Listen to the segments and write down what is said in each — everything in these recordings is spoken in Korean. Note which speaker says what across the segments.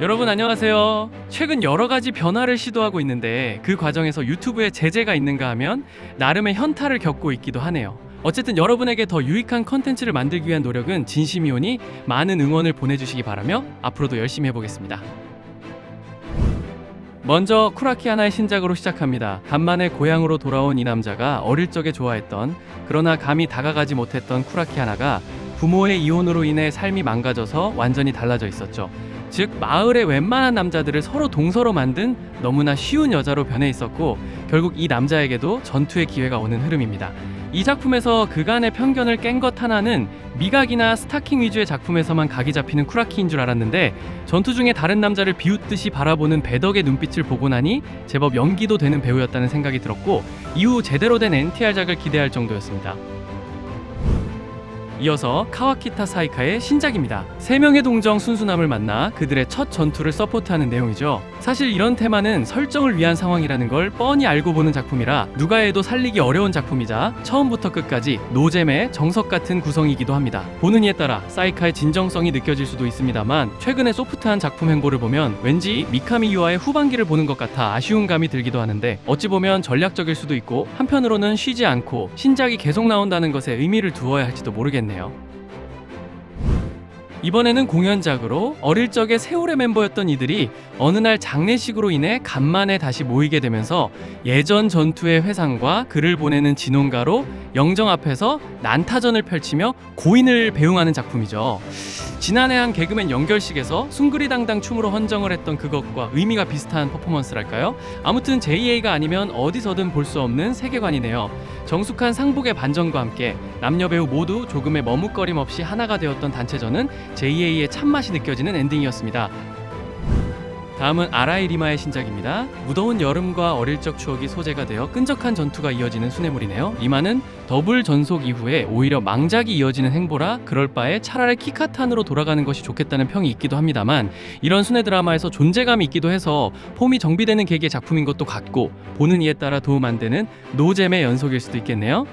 Speaker 1: 여러분 안녕하세요. 최근 여러 가지 변화를 시도하고 있는데 그 과정에서 유튜브에 제재가 있는가 하면 나름의 현타를 겪고 있기도 하네요. 어쨌든 여러분에게 더 유익한 컨텐츠를 만들기 위한 노력은 진심이오니 많은 응원을 보내주시기 바라며 앞으로도 열심히 해보겠습니다. 먼저 쿠라키 하나의 신작으로 시작합니다. 간만에 고향으로 돌아온 이 남자가 어릴 적에 좋아했던, 그러나 감히 다가가지 못했던 쿠라키 하나가 부모의 이혼으로 인해 삶이 망가져서 완전히 달라져 있었죠. 즉 마을의 웬만한 남자들을 서로 동서로 만든 너무나 쉬운 여자로 변해 있었고, 결국 이 남자에게도 전투의 기회가 오는 흐름입니다. 이 작품에서 그간의 편견을 깬 것 하나는 미각이나 스타킹 위주의 작품에서만 각이 잡히는 쿠라키인 줄 알았는데, 전투 중에 다른 남자를 비웃듯이 바라보는 배덕의 눈빛을 보고 나니 제법 연기도 되는 배우였다는 생각이 들었고, 이후 제대로 된 NTR작을 기대할 정도였습니다. 이어서 카와키타 사이카의 신작입니다. 3명의 동정 순수남을 만나 그들의 첫 전투를 서포트하는 내용이죠. 사실 이런 테마는 설정을 위한 상황이라는 걸 뻔히 알고 보는 작품이라 누가 해도 살리기 어려운 작품이자 처음부터 끝까지 노잼의 정석 같은 구성이기도 합니다. 보는 이에 따라 사이카의 진정성이 느껴질 수도 있습니다만, 최근의 소프트한 작품 행보를 보면 왠지 미카미 유아의 후반기를 보는 것 같아 아쉬운 감이 들기도 하는데, 어찌 보면 전략적일 수도 있고 한편으로는 쉬지 않고 신작이 계속 나온다는 것에 의미를 두어야 할지도 모르겠네요. 이번에는 공연작으로 어릴 적에 세월의 멤버였던 이들이 어느 날 장례식으로 인해 간만에 다시 모이게 되면서 예전 전투의 회상과 글을 보내는 진혼가로 영정 앞에서 난타전을 펼치며 고인을 배웅하는 작품이죠. 지난해 한 개그맨 연결식에서 숭구리당당 춤으로 헌정을 했던 그것과 의미가 비슷한 퍼포먼스랄까요? 아무튼 JA가 아니면 어디서든 볼 수 없는 세계관이네요. 정숙한 상복의 반전과 함께 남녀 배우 모두 조금의 머뭇거림 없이 하나가 되었던 단체전은 JA의 참맛이 느껴지는 엔딩이었습니다. 다음은 아라이 리마의 신작입니다. 무더운 여름과 어릴 적 추억이 소재가 되어 끈적한 전투가 이어지는 수뇌물이네요. 리마는 더블 전속 이후에 오히려 망작이 이어지는 행보라 그럴 바에 차라리 키카탄으로 돌아가는 것이 좋겠다는 평이 있기도 합니다만, 이런 수뇌 드라마에서 존재감이 있기도 해서 폼이 정비되는 계기의 작품인 것도 같고, 보는 이에 따라 도움 안 되는 노잼의 연속일 수도 있겠네요.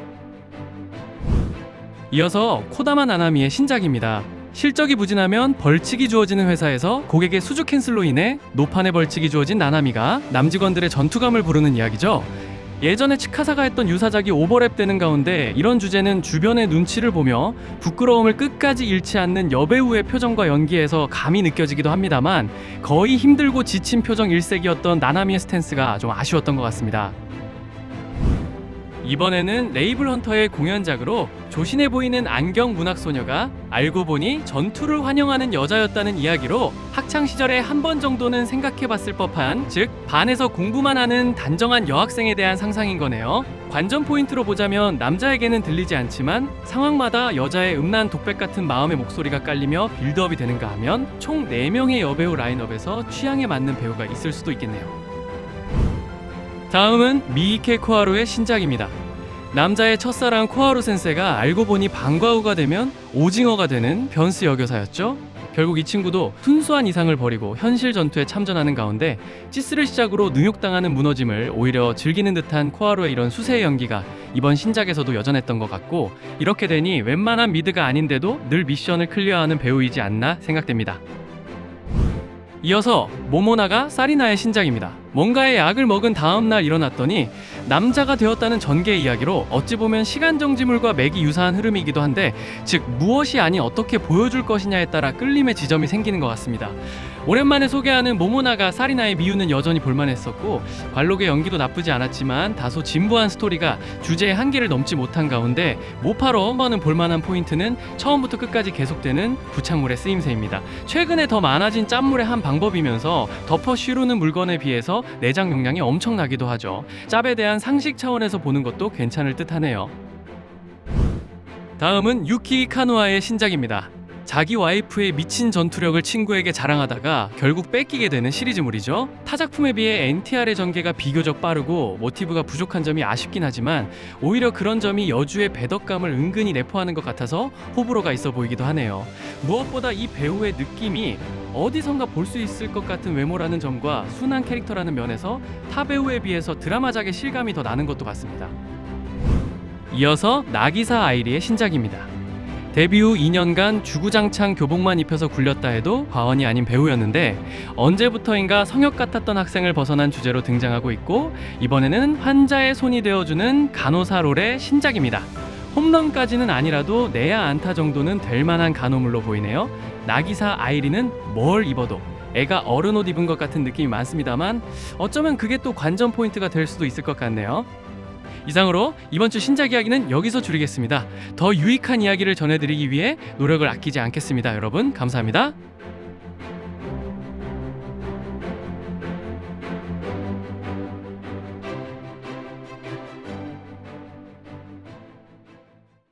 Speaker 1: 이어서 코다마 나나미의 신작입니다. 실적이 부진하면 벌칙이 주어지는 회사에서 고객의 수주 캔슬로 인해 노판의 벌칙이 주어진 나나미가 남직원들의 전투감을 부르는 이야기죠. 예전에 치카사가 했던 유사작이 오버랩되는 가운데 이런 주제는 주변의 눈치를 보며 부끄러움을 끝까지 잃지 않는 여배우의 표정과 연기에서 감이 느껴지기도 합니다만, 거의 힘들고 지친 표정 일색이었던 나나미의 스탠스가 좀 아쉬웠던 것 같습니다. 이번에는 레이블 헌터의 공연작으로 조신해 보이는 안경 문학소녀가 알고 보니 전투를 환영하는 여자였다는 이야기로 학창시절에 한 번 정도는 생각해봤을 법한, 즉 반에서 공부만 하는 단정한 여학생에 대한 상상인 거네요. 관전 포인트로 보자면 남자에게는 들리지 않지만 상황마다 여자의 음란 독백 같은 마음의 목소리가 깔리며 빌드업이 되는가 하면 총 4명의 여배우 라인업에서 취향에 맞는 배우가 있을 수도 있겠네요. 다음은 미이케 코하루의 신작입니다. 남자의 첫사랑 코하루 센세가 알고 보니 방과후가 되면 오징어가 되는 변스 여교사였죠. 결국 이 친구도 순수한 이상을 버리고 현실 전투에 참전하는 가운데 찌스를 시작으로 능욕당하는 무너짐을 오히려 즐기는 듯한 코하루의 이런 수세의 연기가 이번 신작에서도 여전했던 것 같고, 이렇게 되니 웬만한 미드가 아닌데도 늘 미션을 클리어하는 배우이지 않나 생각됩니다. 이어서 모모나가 사리나의 신작입니다. 뭔가의 약을 먹은 다음날 일어났더니 남자가 되었다는 전개 이야기로 어찌 보면 시간정지물과 맥이 유사한 흐름이기도 한데, 즉 무엇이 아닌 어떻게 보여줄 것이냐에 따라 끌림의 지점이 생기는 것 같습니다. 오랜만에 소개하는 모모나가 사리나의 미유는 여전히 볼만했었고, 관록의 연기도 나쁘지 않았지만 다소 진부한 스토리가 주제의 한계를 넘지 못한 가운데 모파로 한번은 볼만한 포인트는 처음부터 끝까지 계속되는 부착물의 쓰임새입니다. 최근에 더 많아진 짭물의 한 방법이면서 덮어 씌우는 물건에 비해서 내장 용량이 엄청나기도 하죠. 짭에 대한 상식 차원에서 보는 것도 괜찮을 듯 하네요. 다음은 유키 카노아의 신작입니다. 자기 와이프의 미친 전투력을 친구에게 자랑하다가 결국 뺏기게 되는 시리즈물이죠. 타 작품에 비해 NTR의 전개가 비교적 빠르고 모티브가 부족한 점이 아쉽긴 하지만, 오히려 그런 점이 여주의 배덕감을 은근히 내포하는 것 같아서 호불호가 있어 보이기도 하네요. 무엇보다 이 배우의 느낌이 어디선가 볼 수 있을 것 같은 외모라는 점과 순한 캐릭터라는 면에서 타 배우에 비해서 드라마작의 실감이 더 나는 것도 같습니다. 이어서 나기사 아이리의 신작입니다. 데뷔 후 2년간 주구장창 교복만 입혀서 굴렸다 해도 과언이 아닌 배우였는데 언제부터인가 성역 같았던 학생을 벗어난 주제로 등장하고 있고 이번에는 환자의 손이 되어주는 간호사 롤의 신작입니다. 홈런까지는 아니라도 내야 안타 정도는 될 만한 간호물로 보이네요. 나기사 아이리는 뭘 입어도 애가 어른 옷 입은 것 같은 느낌이 많습니다만 어쩌면 그게 또 관전 포인트가 될 수도 있을 것 같네요. 이상으로 이번 주 신작 이야기는 여기서 줄이겠습니다. 더 유익한 이야기를 전해드리기 위해 노력을 아끼지 않겠습니다. 여러분 감사합니다.